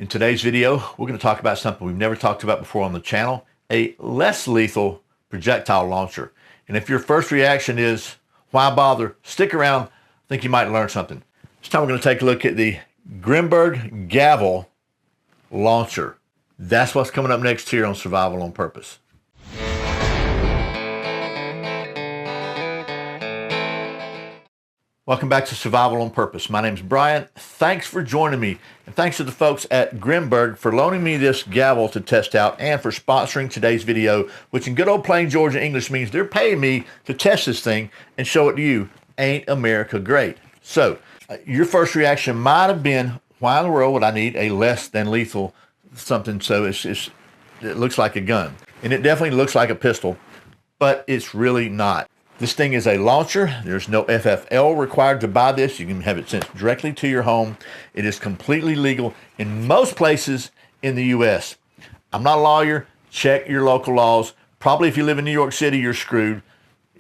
In today's video, we're going to talk about something we've never talked about before on the channel, a less lethal projectile launcher. And if your first reaction is, why bother? Stick around. I think you might learn something. This time we're going to take a look at the Grimburg Gavle launcher. That's what's coming up next here on Survival on Purpose. Welcome back to Survival on Purpose. My name's Brian. Thanks for joining me. And thanks to the folks at Grimburg for loaning me this gavel to test out and for sponsoring today's video, which in good old plain Georgia English means they're paying me to test this thing and show it to you. Ain't America great? So your first reaction might have been, why in the world would I need a less than lethal something so it looks like a gun? And it definitely looks like a pistol, but it's really not. This thing is a launcher. There's no FFL required to buy this. You can have it sent directly to your home. It is completely legal in most places in the U.S. I'm not a lawyer. Check your local laws. Probably if you live in New York City, you're screwed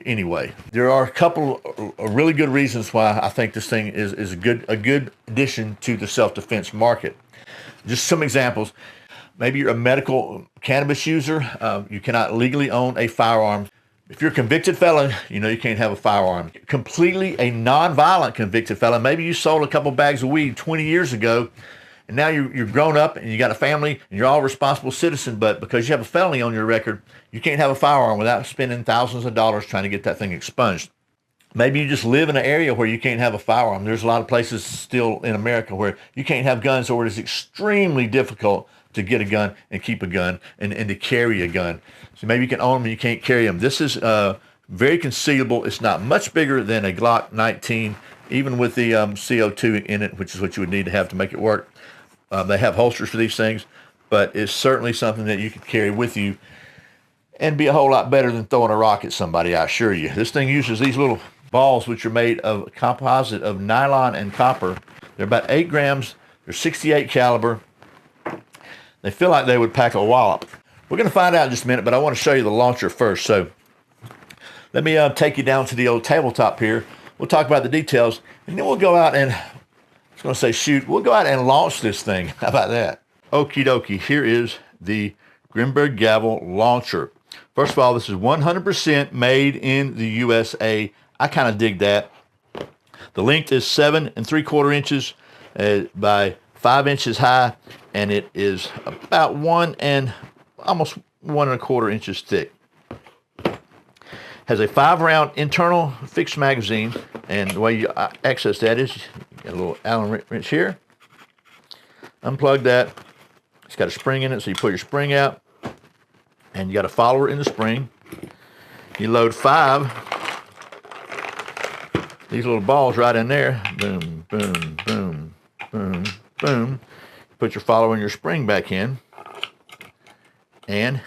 anyway. There are a couple of really good reasons why I think this thing is a good addition to the self-defense market. Just some examples. Maybe you're a medical cannabis user. You cannot legally own a firearm. If you're a convicted felon, you know you can't have a firearm. Completely a non-violent convicted felon. Maybe you sold a couple bags of weed 20 years ago, and now you're grown up and you got a family and you're all responsible citizen, but because you have a felony on your record, you can't have a firearm without spending thousands of dollars trying to get that thing expunged. Maybe you just live in an area where you can't have a firearm. There's a lot of places still in America where you can't have guns, or it is extremely difficult to get a gun and keep a gun and to carry a gun. So maybe you can own them and you can't carry them. This is very concealable. It's not much bigger than a Glock 19, even with the CO2 in it, which is what you would need to have to make it work. They have holsters for these things, but it's certainly something that you could carry with you and be a whole lot better than throwing a rock at somebody, I assure you. This thing uses these little balls, which are made of a composite of nylon and copper. They're about 8 grams. They're 68 caliber. They feel like they would pack a wallop. We're going to find out in just a minute, but I want to show you the launcher first. So let me take you down to the old tabletop here. We'll talk about the details, and then we'll go out and, I was going to say shoot, we'll go out and launch this thing. How about that? Okie dokie, here is the Grimburg Gavle launcher. First of all, this is 100% made in the USA. I kind of dig that. The length is 7 3/4 inches by 5 inches high, and it is about almost 1 1/4 inches thick. Has a 5-round internal fixed magazine, and the way you access that is you got a little Allen wrench here. Unplug that. It's got a spring in it, so you pull your spring out, and you got a follower in the spring. You load 5 these little balls right in there. Boom, boom, boom, boom, boom. Put your follower and your spring back in, and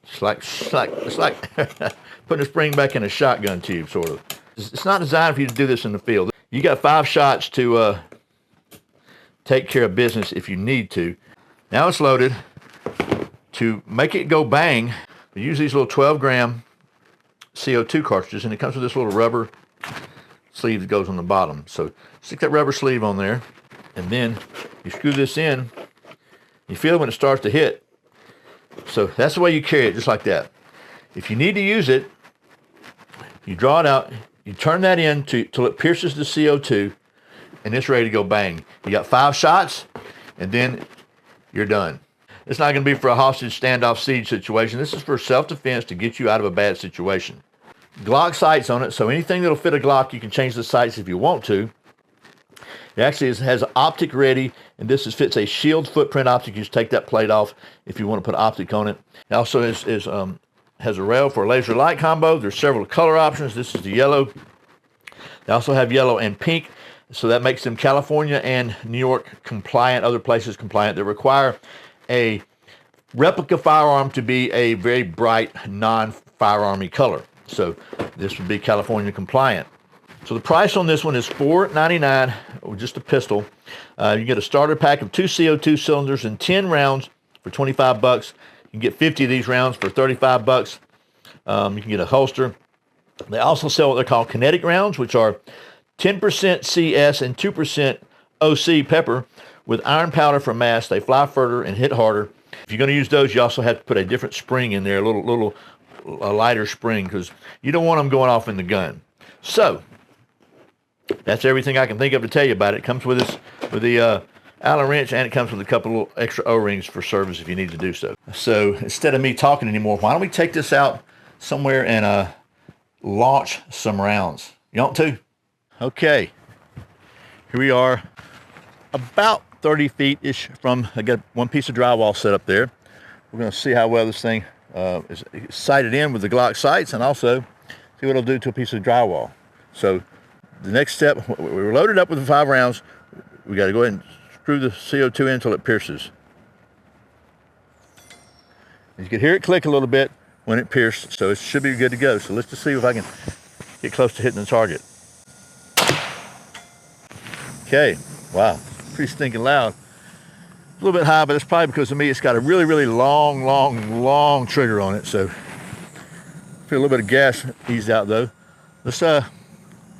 it's like putting a spring back in a shotgun tube, sort of. It's not designed for you to do this in the field. You got 5 shots to take care of business if you need to. Now it's loaded. To make it go bang, we use these little 12-gram CO2 cartridges, and it comes with this little rubber sleeve that goes on the bottom. So stick that rubber sleeve on there, and then you screw this in. You feel it when it starts to hit. So that's the way you carry it, just like that. If you need to use it, you draw it out, you turn that in till it pierces the CO2, and it's ready to go bang. You got 5 shots, and then you're done. It's not going to be for a hostage standoff siege situation. This is for self-defense to get you out of a bad situation. Glock sights on it, so anything that'll fit a Glock, you can change the sights if you want to. It actually has optic ready, and this fits a shield footprint optic. You just take that plate off if you want to put optic on it. It also has a rail for a laser light combo. There's several color options. This is the yellow. They also have yellow and pink, so that makes them California and New York compliant, other places compliant. They require a replica firearm to be a very bright non-firearmy color. So this would be California compliant. So the price on this one is $4.99, or just a pistol. You get a starter pack of 2 CO2 cylinders and 10 rounds for $25. You can get 50 of these rounds for $35. You can get a holster. They also sell what they're called kinetic rounds, which are 10% CS and 2% OC pepper with iron powder for mass. They fly further and hit harder. If you're going to use those, you also have to put a different spring in there, a lighter spring, because you don't want them going off in the gun. So that's everything I can think of to tell you about it. It comes with this, with the Allen wrench, and it comes with a couple little extra O-rings for service if you need to do so. So instead of me talking anymore, why don't we take this out somewhere and launch some rounds? You want to? Okay. Here we are, about 30 feet-ish from, I got one piece of drywall set up there. We're going to see how well this thing is sighted in with the Glock sights, and also see what it'll do to a piece of drywall. So the next step, we're loaded up with the 5 rounds. We got to go ahead and screw the CO2 in until it pierces. You can hear it click a little bit when it pierced, so it should be good to go. So let's just see if I can get close to hitting the target. Okay, wow, pretty stinking loud. A little bit high, but it's probably because of me. It's got a really, really long trigger on it. So feel a little bit of gas eased out though. Let's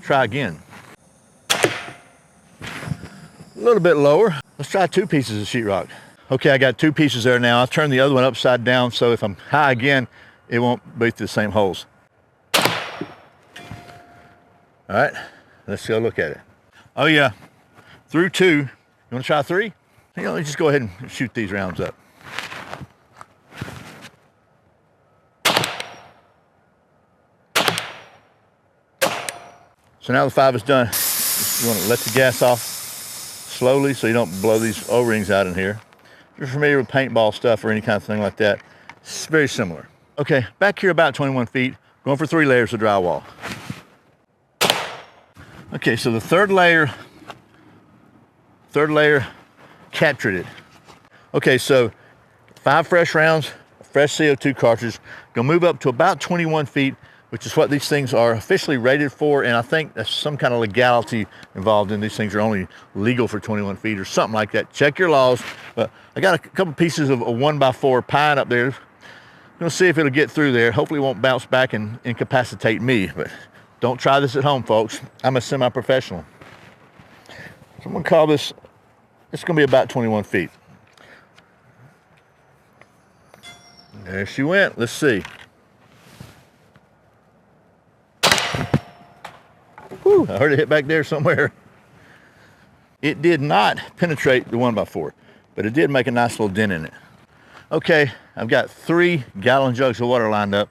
try again. A little bit lower. Let's try 2 pieces of sheetrock. Okay, I got 2 pieces there now. I'll turn the other one upside down, so if I'm high again, it won't beat the same holes. All right, let's go look at it. Oh yeah, through 2. You wanna try 3? You know, just go ahead and shoot these rounds up. So now the 5 is done. You wanna let the gas off slowly so you don't blow these O-rings out in here. If you're familiar with paintball stuff or any kind of thing like that, it's very similar. Okay, back here about 21 feet, going for 3 layers of drywall. Okay, so the third layer captured it. Okay, so 5 fresh rounds, a fresh CO2 cartridge. Gonna move up to about 21 feet, which is what these things are officially rated for, and I think there's some kind of legality involved in these things. Are only legal for 21 feet or something like that. Check your laws. But I got a couple pieces of a 1x4 pine up there. I'm gonna see if it'll get through there. Hopefully it won't bounce back and incapacitate me, but don't try this at home, folks. I'm a semi-professional. So I'm gonna call this, it's gonna be about 21 feet. There she went, let's see. Whew, I heard it hit back there somewhere. It did not penetrate the 1x4, but it did make a nice little dent in it. Okay, I've got 3 gallon jugs of water lined up.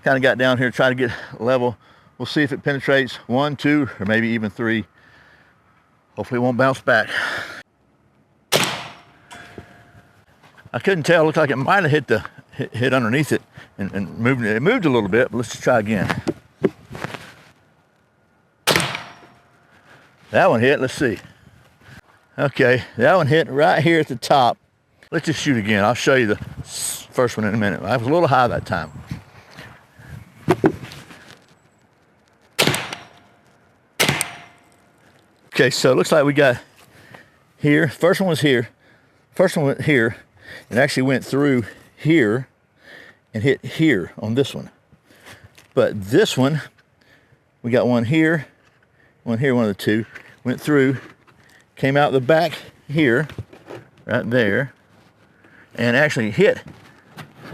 Kind of got down here, trying to get level. We'll see if it penetrates 1, 2, or maybe even 3. Hopefully it won't bounce back. I couldn't tell, it looked like it might have hit underneath it and moved it. It moved a little bit, but let's just try again. That one hit, let's see. Okay, that one hit right here at the top. Let's just shoot again. I'll show you the first one in a minute. I was a little high that time. Okay, so it looks like we got here. First one was here. First one went here. It actually went through here and hit here on this one. But this one, we got one here, one here, one of the 2. Went through, came out the back here, right there, and actually hit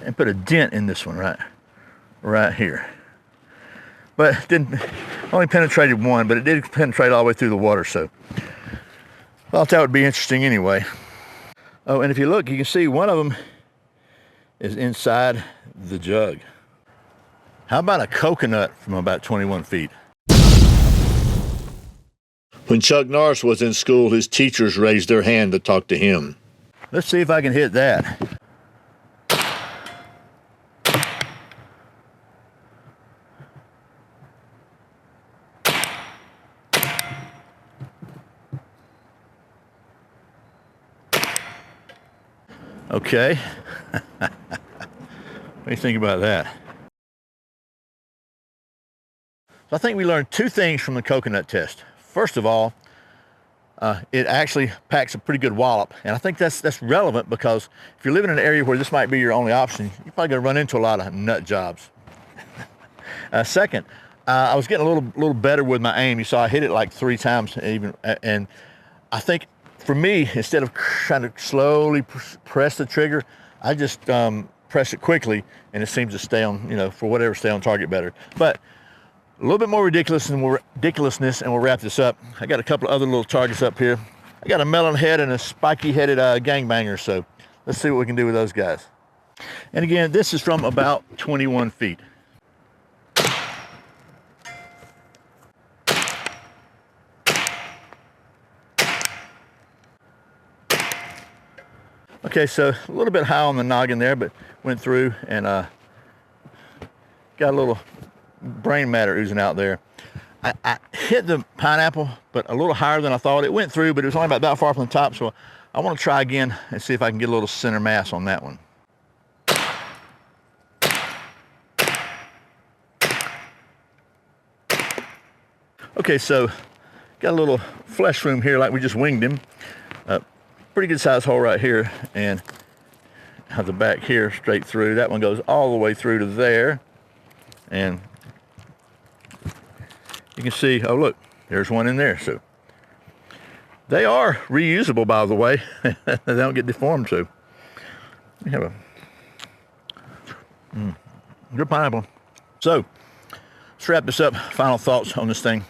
and put a dent in this one right here. But didn't, only penetrated 1, but it did penetrate all the way through the water, so thought that would be interesting anyway. Oh, and if you look, you can see one of them is inside the jug. How about a coconut from about 21 feet? When Chuck Norris was in school, his teachers raised their hand to talk to him. Let's see if I can hit that. Okay. What do you think about that? So I think we learned 2 things from the coconut test. First of all, it actually packs a pretty good wallop, and I think that's relevant because if you're living in an area where this might be your only option, you're probably going to run into a lot of nut jobs. Second, I was getting a little better with my aim. You saw I hit it like 3 times even, and I think for me, instead of trying to slowly press the trigger, I just press it quickly, and it seems to stay on, you know, for whatever, stay on target better. But a little bit more ridiculousness, and we'll wrap this up. I got a couple of other little targets up here. I got a melon head and a spiky headed gangbanger, so let's see what we can do with those guys. And again, this is from about 21 feet. Okay, so a little bit high on the noggin there, but went through and got a little brain matter oozing out there. I hit the pineapple, but a little higher than I thought. It went through, but it was only about that far from the top, so I want to try again and see if I can get a little center mass on that one. Okay, so got a little flesh room here like we just winged him. Pretty good size hole right here, and have the back here straight through. That one goes all the way through to there, and you can see, oh look, there's one in there. So they are reusable, by the way. They don't get deformed. So we have a good pineapple. So let's wrap this up. Final thoughts on this thing.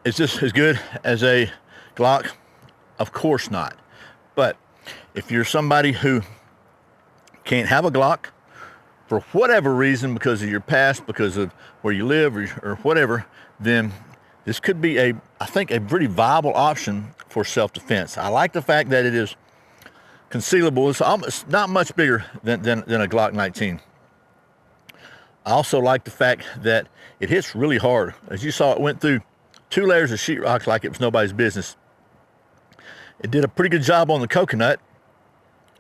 Is this as good as a Glock? Of course not. But if you're somebody who can't have a Glock for whatever reason, because of your past, because of where you live, or whatever, then this could be I think, a pretty viable option for self-defense. I like the fact that it is concealable. It's almost not much bigger than a Glock 19. I also like the fact that it hits really hard. As you saw, it went through 2 layers of sheetrock like it was nobody's business. It did a pretty good job on the coconut.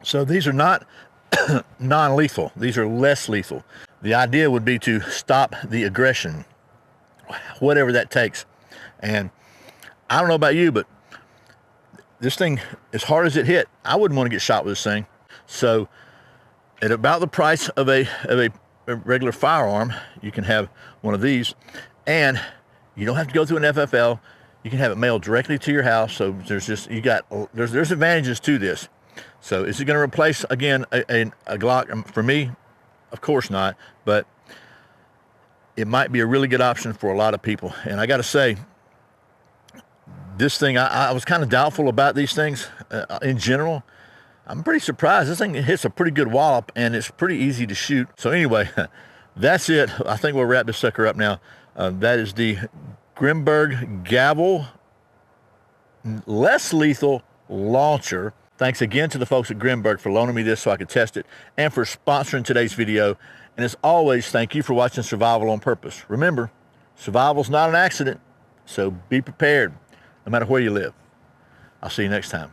So these are not non-lethal. These are less lethal. The idea would be to stop the aggression, whatever that takes. And I don't know about you, but this thing, as hard as it hit, I wouldn't want to get shot with this thing. So at about the price of a regular firearm, you can have one of these, and you don't have to go through an FFL. You can have it mailed directly to your house. So there's advantages to this. So is it going to replace, again, a Glock? For me, of course not. But it might be a really good option for a lot of people. And I got to say, this thing, I was kind of doubtful about these things in general. I'm pretty surprised. This thing hits a pretty good wallop, and it's pretty easy to shoot. So anyway, that's it. I think we'll wrap this sucker up now. That is the Grimburg Gavle less lethal launcher. Thanks again to the folks at Grimburg for loaning me this so I could test it, and for sponsoring today's video. And as always, thank you for watching Survival on Purpose. Remember, survival's not an accident, so be prepared no matter where you live. I'll see you next time.